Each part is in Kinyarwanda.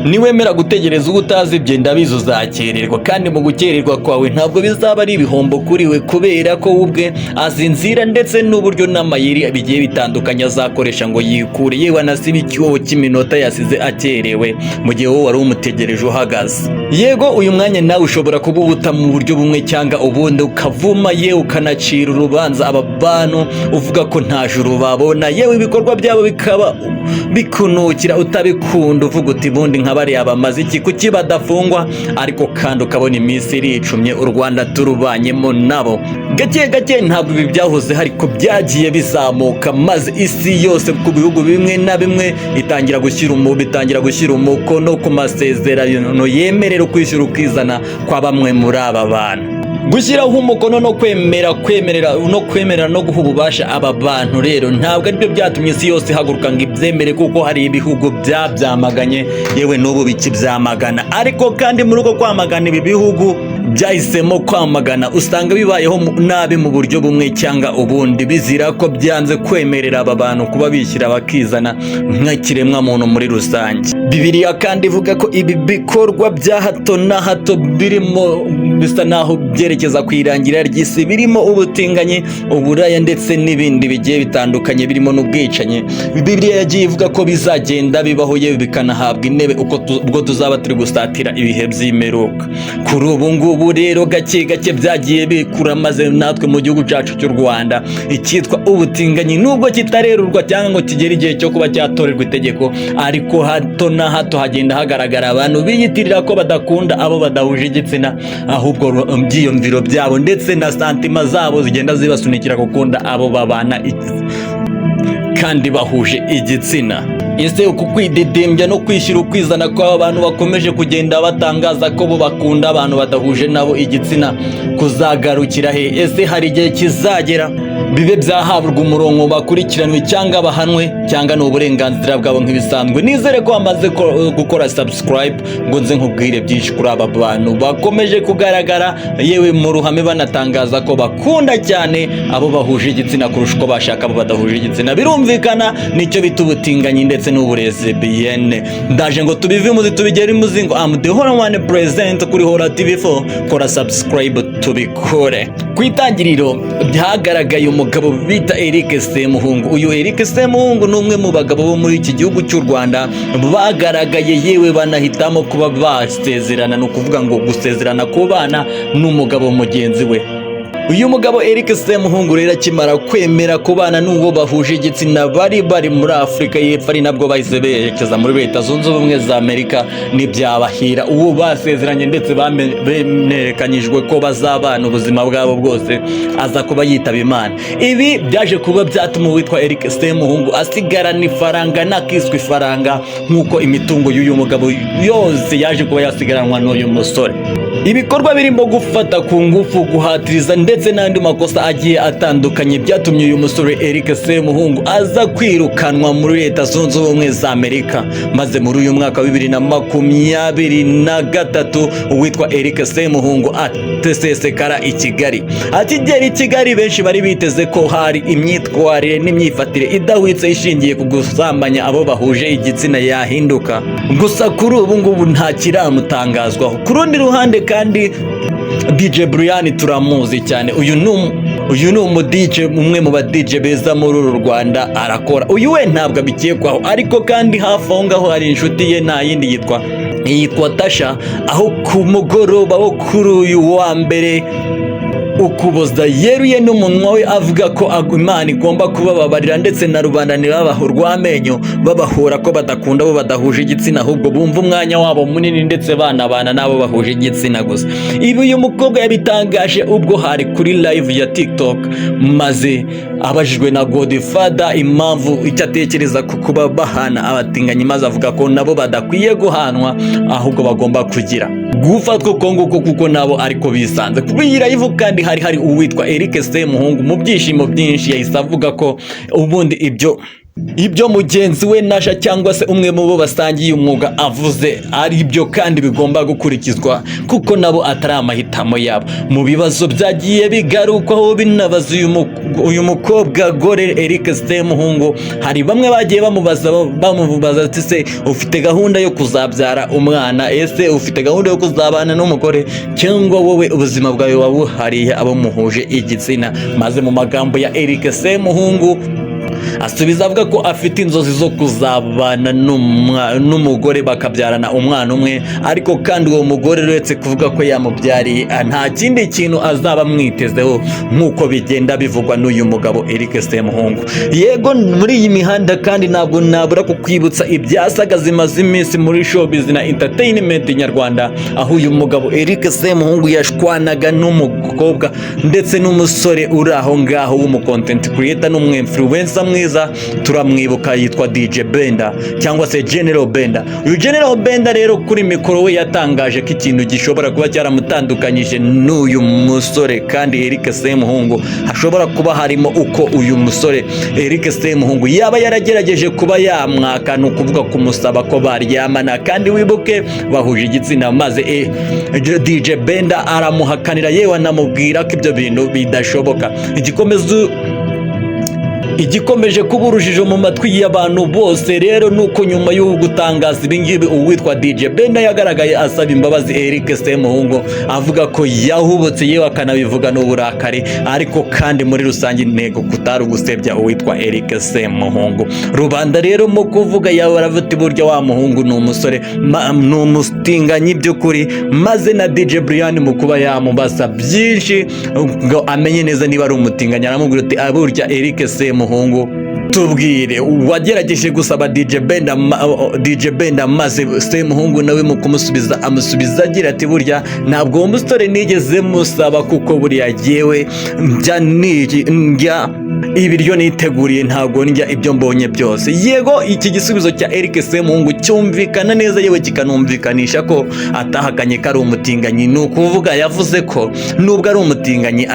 niwemera gutegereza utazi ibyo ndabizi uzakererwa, kandi mu gukererwa kwawe ntabwo bizaba ari ibihombo kuri we, kubera ko ubwe azi inzira ndetse n'uburyo n'amayeri bigiye bitandukanye azakoresha ngo yikure, yewe anasiba icyuho cy'iminota yasize akerewe mu gihe wowe wari umutegereje uhagaze. Yego uyu mwanya nawe ushobora kububuta mu buryo bumwe cyangwa ubundi, ukavuma yewe ukanacira urubanza aba bantu uvuga ko nta juru babona, yewe ibikorwa byabo bikaba bikunukira utabikunda, uvuga uti bundi nka bariya bamaze iki, kuki badafungwa? Ariko kandi ukabona iminsi iricumye u Rwanda turubanyemo nabo gake gake. Ntabwo ibi byahoze ariko byagiye bizamuka, maze isi yose ku bihugu bimwe na bimwe bitangira gushyira umukono ku masezerano yemerera kwishyura ukizana kwa bamwe muri aba bantu. Gushyiraho umukono no kwemerera no guha ububasha aba bantu rero ntabwo aribyo byatumye isi yose ihaguruka ngo ibyemere, kuko hari ibihugu byabyamaganye yewe n'ubu bikibyamagana. Ariko kandi muri uko kwamagana ibi bihugu byahisemo kwamagana, usanga bibayeho nabi mu buryo bumwe cyangwa ubundi, bizira ko byanze kwemerera aba bantu kuba bishyira bakizana nk'ikiremwa muntu muri rusange. Bibiliya kandi ivuga ko ibi bikorwa bya hato na hato birimo bisa naho byerekeza ku irangira ry'isi, birimo ubutinganyi, uburaya ndetse n'ibindi bigiye bitandukanye, birimo n'ubwicanyi. Bibiliya yagiye ivuga ko bizagenda bibaho yewe bikanahabwa intebe ubwo tuzaba turi gusatira ibihe by'imperuka. Kuri ubu ngubu rero gake gake byagiye bikura, maze natwe mu gihugu cyacu cy'u Rwanda icyitwa ubutinganyi nubwo kitarerurwa cyangwa ngo kigere igihe cyo kuba cyatorerwa itegeko, ariko hato na hato hagenda hagaragara abantu biyitirira ko badakunda abo badahuje igitsina, ahubwo byiyumviro byabo ndetse na santima zabo zigenda zibasunikira gukunda abo babana kandi bahuje igitsina. Ese uku kwididembya no kwishyira ukwizana kw'aba bantu bakomeje kugenda batangaza ko bo bakunda abantu badahuje nabo igitsina kuzagarukira he? Ese hari igihe kizagera bibe byahabwa umurongo bakurikiranwe cyangwa bahanwe, cyangwa ni uburenganzira bwabo nk'ibisanzwe? Nizere ko bamaze gukora subscribe ngo nze nkubwire byinshi kuri aba bantu bakomeje kugaragara yewe mu ruhame banatangaza ko bakunda cyane abo bahuje igitsina kurusha uko bashaka abo badahuje igitsina. Birumvikana nicyo bita ubutinganyi ndetse n'uburezi biyene. Ndaje ngo tubive muzi tubigere imuzingo. am the Hora One present kuri Hora TV4, kora subscribe tubikore. Ku itangiriro byagaragaye umugabo bita Eric Semuhungu. Uyu Eric Semuhungu ni umwe mu bagabo bo muri iki gihugu cy'u Rwanda bagaragaye yewe banahitamo kuba basezerana, no kuvuga ngo gusezerana ku bana n'umugabo mugenzi we. Uyu mugabo Eric Semuhungu rero akimara kwemera kubana n'uwo bahuje igitsina bari muri Afurika y'Epfo, ari nabwo bahise berekeza muri Leta Zunze Ubumwe za Amerika, n'ibyabahira uwo basezeranye ndetse bemerekanyijwe ko bazabana ubuzima bwabo bwose, aza kuba yitaba Imana. Ibi byaje kuba byatuma uwitwa Eric Semuhungu asigarana ifaranga n'akiswe ifaranga, nk'uko imitungo y'uyu mugabo yose yaje kuba yasigaranwa n'uyu musore. Ibikorwa birimo gufata ku ngufu, guhatiriza ndetse n'andi makosa agiye atandukanye byatumye uyu musore Eric Semuhungu aza kwirukanwa muri Leta Zunze Ubumwe za Amerika. Maze muri uyu mwaka wa 2023 uwitwa Eric Semuhungu atesesekara i Kigali. Akigera i Kigali benshi bari biteze ko hari imyitwarire n'imyifatire idahwitse ishingiye ku gusambanya abo bahuje igitsina yahinduka, gusa kuri ubu ngubu nta kiramutangazwaho. Ku rundi ruhande kandi DJ Brian turamuzi cyane. Uyu ni umu-DJ, umwe mu ba-DJ beza muri uru Rwanda arakora. Uyu we ntabwo abikekwaho, ariko kandi hafi aho ngaho hari inshuti ye nta yindi yitwa Tasha, aho ku mugoroba wo kuri uyu wa mbere Ukuboza yeruye n'umunwa we avuga ko Imana igomba kubababarira ndetse na rubanda ntibabahe urw'amenyo babahora ko badakunda bo badahuje igitsina, ahubwo bumva umwanya wabo munini ndetse banabana nabo bahuje igitsina gusa. Ibi uyu mukobwa yabitangaje ubwo hari kuri live ya TikTok, maze abajijwe na Godfather impamvu icyo atekereza ku kuba bahana abatinganyi, maze avuga ko nabo badakwiye guhanwa ahubwo bagomba kugira gufatwa kuko nabo ariko bisanze. Kuri iyi live kandi hari uwitwa Eric Semuhungu mu byishimo byinshi yahise avuga ko ubundi ibyo ibyo mugenzi we Nasha cyangwa se umwe mu bo basangiye umwuga avuze ari byo kandi bigomba gukurikizwa kuko nabo atari amahitamo yabo. Mu bibazo byagiye bigarukwaho binabaza uyu mukobwa gore Eric Semuhungu, hari bamwe bagiye bamubaza ati se ufite gahunda yo kuzabyara umwana, ese ufite gahunda yo kuzabana n'umugore, cyangwa wowe ubuzima bwawe wabuhariye abo muhuje igitsina? Maze mu magambo ya Eric Semuhungu asubiza avuga ko afite inzozi zo kuzabana n'umugore bakabyarana umwana umwe, ariko kandi uwo mugore uretse kuvuga ko yamubyariye nta kindi kintu azaba amwitezeho nk'uko bigenda bivugwa n'uyu mugabo Eric Semuhungu. Yego muri iyi mihanda kandi ntabwo nabura kukwibutsa ibyasaga zimaze iminsi muri showbiz na entertainment nyarwanda, aho uyu mugabo Eric Semuhungu yashwanaga n'umukobwa ndetse n'umusore uri aho ngaho w'umu content creator n'umwinfluencer mwiza, turamwibuka, yitwa DJ Benda cyangwa se General Benda. Uyu General Benda rero kuri mikoro we yatangaje ko ikintu gishobora kuba cyaramutandukanyije n'uyu musore kandi Eric Semuhungu hashobora kuba harimo uko uyu musore Eric Semuhungu yaba yaragerageje kuba yamwaka, no kuvuga kumusaba ko baryamana, kandi wibuke bahuje igitsina, maze DJ Benda aramuhakanira, yewe anamubwira ko ibyo bintu bidashoboka. Igikomeje kuba urujijo mu matwi y'abantu bose rero nuko nyuma yo gutangaza ibingibi uwitwa DJ Benda yagaragaye asaba imbabazi Eric Semuhungu, avuga ko yahubutse, yewe akanabivuga n'uburakari, ariko kandi muri rusange intego kutari ugusebya uwitwa Eric Semuhungu. Rubanda rero mu kuvuga yawe baravuga burya wa muhungu ni umusore ni umutinganyi by'ukuri, maze na DJ Brian mu kuba yamubaza byinshi ngo amenye neza niba ari umutinganyi, aramubwira ati burya Eric Semuhungu tubwire wagerageje gusaba DJ Benda, maze Semuhungu nawe mu kumusubiza amusubiza agira ati burya ntabwo uwo musore nigeze musaba, kuko buriya yewe njya ibiryo niteguriye, ntabwo ndya ibyo mbonye byose. Yego iki gisubizo cya Eric Semuhungu cyumvikana neza, yewe kikanumvikanisha ko atahakanye ko ari umutinganyi. ni ukuvuga yavuze ko nubwo ari umutinganyi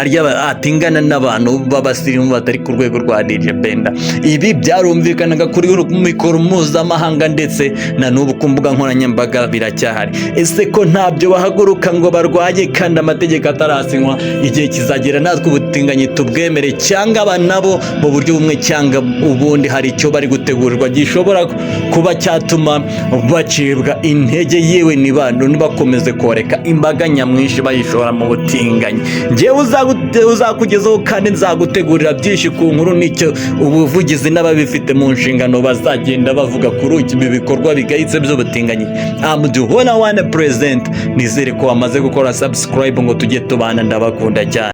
atingana n'abantu b'abasirimu batari ku rwego rwa DJ Benda. Ibi byarumvikanaga kuri mikoro mpuzamahanga ndetse na n'ubu ku mbuga nkoranyambaga biracyahari. Ese ko ntabyo bahaguruka ngo barwanye kandi amategeko atarasinywa, igihe kizagera natwe ubutinganyi tubwemere, cyangwa nabo mu buryo bumwe cyangwa ubundi hari icyo bari gutegurirwa gishobora kuba cyatuma bacibwa intege, yewe nibakomeze koreka imbaga nyamwinshi bayishora mu butinganyi. Njyewe uzakugezaho kandi nzagutegurira byinshi ku nkuru, nicyo ubuvugizi n'ababifite mu nshingano bazagenda bavuga kuri ibi bikorwa bigayitse by'ubutinganyi. One present, nizere ko wamaze gukora subscribe ngo tujye tubana, ndabakunda cyane.